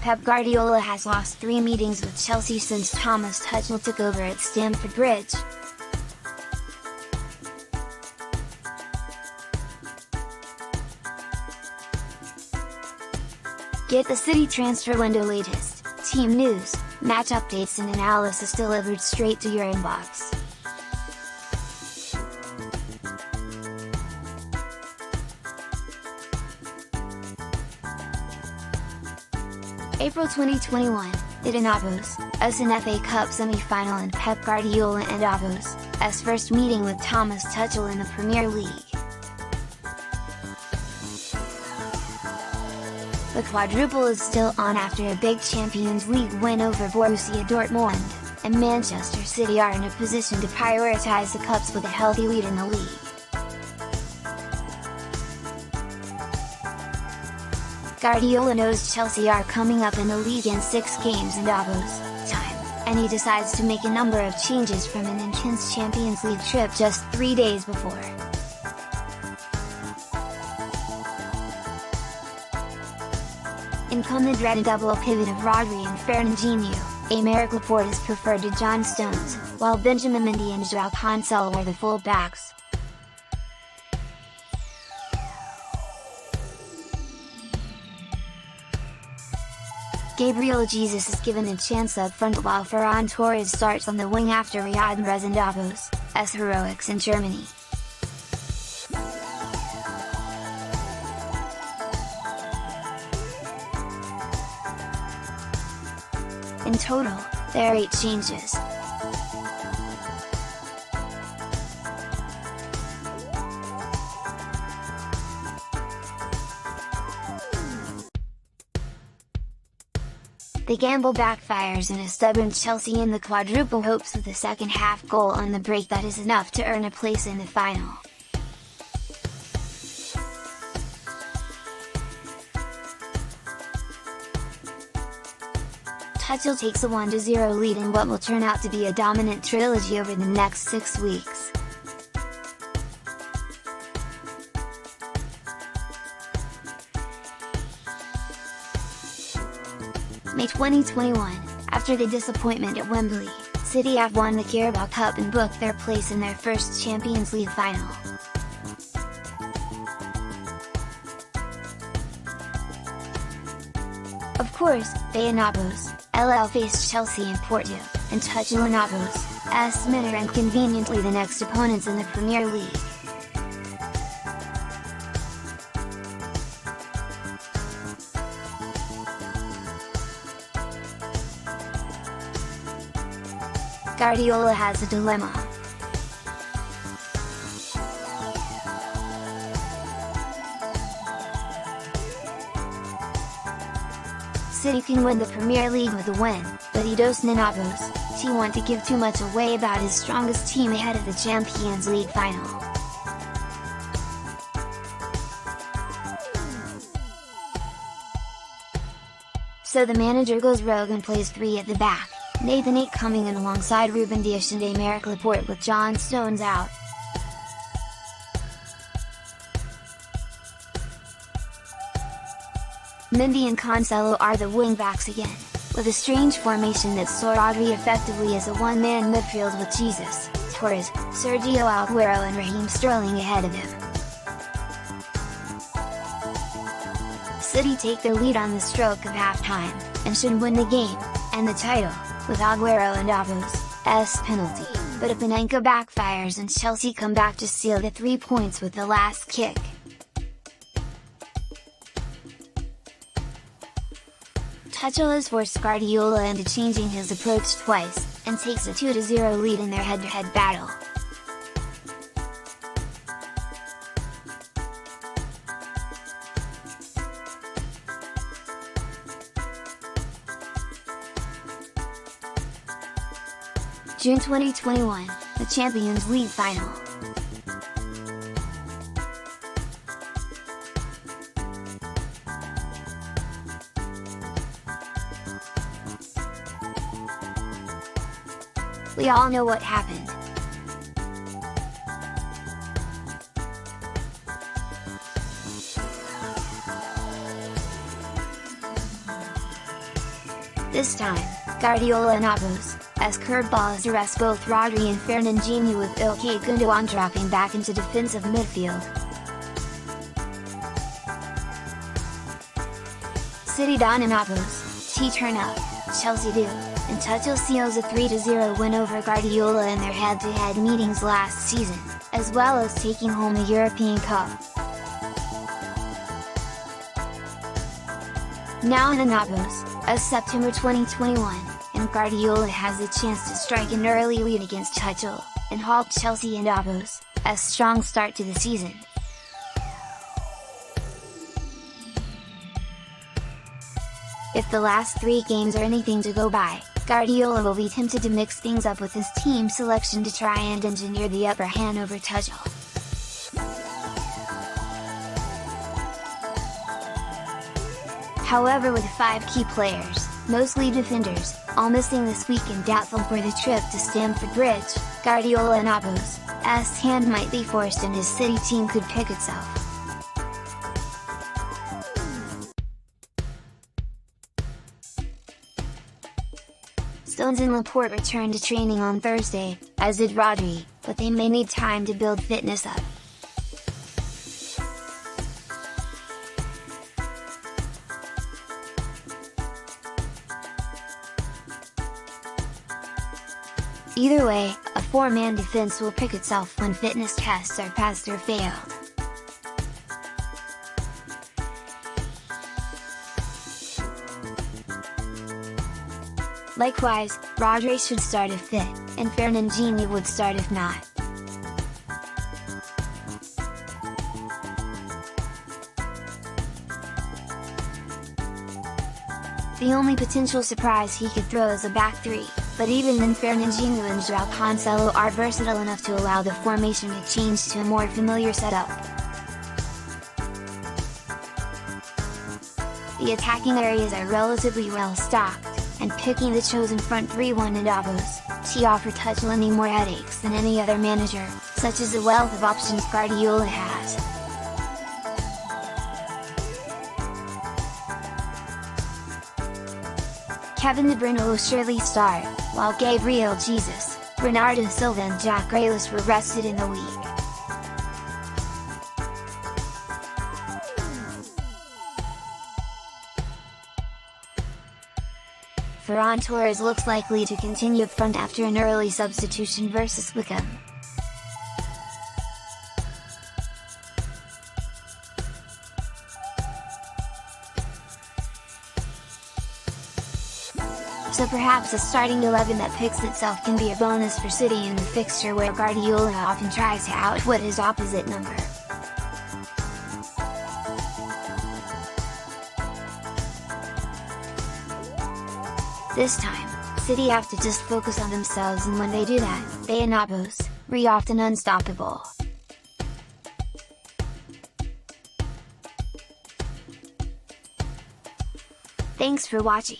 Pep Guardiola has lost 3 meetings with Chelsea since Thomas Tuchel took over at Stamford Bridge. Get the City transfer window latest, team news, match updates and analysis delivered straight to your inbox. April 2021, it in Davos, an FA Cup semi-final and Pep Guardiola and Davos, first meeting with Thomas Tuchel in the Premier League. The quadruple is still on after a big Champions League win over Borussia Dortmund, and Manchester City are in a position to prioritise the cups with a healthy lead in the league. Guardiola knows Chelsea are coming up in the league in 6 games in Davos time, and he decides to make a number of changes from an intense Champions League trip just 3 days before. In come the dreaded double pivot of Rodri and Fernandinho, Aymeric Laporte is preferred to John Stones, while Benjamin Mendy and Joao Cancelo are the full-backs. Gabriel Jesus is given a chance up front while Ferran Torres starts on the wing after Riyad Mahrez and Davos' heroics in Germany. In total, there are 8 changes. The gamble backfires and a stubborn Chelsea in the quadruple hopes with a second-half goal on the break that is enough to earn a place in the final. Tuchel takes a 1-0 lead in what will turn out to be a dominant trilogy over the next 6 weeks. May 2021, after the disappointment at Wembley, City have won the Carabao Cup and booked their place in their first Champions League final. Of course, they and Davos, LL faced Chelsea in Porto, and Tuchel and Davos' men are inconveniently the next opponents in the Premier League. Guardiola has a dilemma. City can win the Premier League with a win, but he doesn't want to give too much away about his strongest team ahead of the Champions League final. So the manager goes rogue and plays 3 at the back. Nathan Ake coming in alongside Ruben Dias and Aymeric Laporte with John Stones out. Mendy and Cancelo are the wing-backs again, with a strange formation that saw Rodri effectively as a one-man midfield with Jesus, Torres, Sergio Aguero and Raheem Sterling ahead of him. City take their lead on the stroke of half-time, and should win the game, and the title, with Aguero and Davos' penalty, but a Panenka backfires and Chelsea come back to seal the 3 points with the last kick. Tuchel has forced Guardiola into changing his approach twice, and takes a 2-0 lead in their head-to-head battle. June 2021, the Champions League final. We all know what happened. This time, Guardiola and Oppo's curveballs arrest both Rodri and Fernandinho, with Ilkay Gundogan dropping back into defensive midfield. City down in Oppo's, turn up, Chelsea do, and Tuchel seals a 3-0 win over Guardiola in their head-to-head meetings last season, as well as taking home the European Cup. Now in Oppo's, as September 2021, and Guardiola has a chance to strike an early lead against Tuchel, and halt Chelsea and Oppo's strong start to the season. If the last 3 games are anything to go by, Guardiola will be tempted to mix things up with his team selection to try and engineer the upper hand over Tuchel. However, with 5 key players, mostly defenders, all missing this week and doubtful for the trip to Stamford Bridge, Guardiola and Oppo's hand might be forced and his City team could pick itself. Stones and Laporte returned to training on Thursday, as did Rodri, but they may need time to build fitness up. Either way, a 4-man defense will pick itself when fitness tests are passed or failed. Likewise, Rodri should start if fit, and Fernandinho would start if not. The only potential surprise he could throw is a back 3, but even then Fernandinho and Joao Cancelo are versatile enough to allow the formation to change to a more familiar setup. The attacking areas are relatively well stocked, and picking the chosen front 3-1 and Oppo's offer Tuchel any more headaches than any other manager, such as the wealth of options Guardiola has. Kevin De Bruyne will surely start, while Gabriel Jesus, Bernardo Silva and Jack Grealish were rested in the week. Ferran Torres looks likely to continue up front after an early substitution versus Wickham. So perhaps a starting 11 that picks itself can be a bonus for City in the fixture where Guardiola often tries to outwit his opposite number. This time, City have to just focus on themselves, and when they do that, they and Oppo's often unstoppable. Thanks for watching.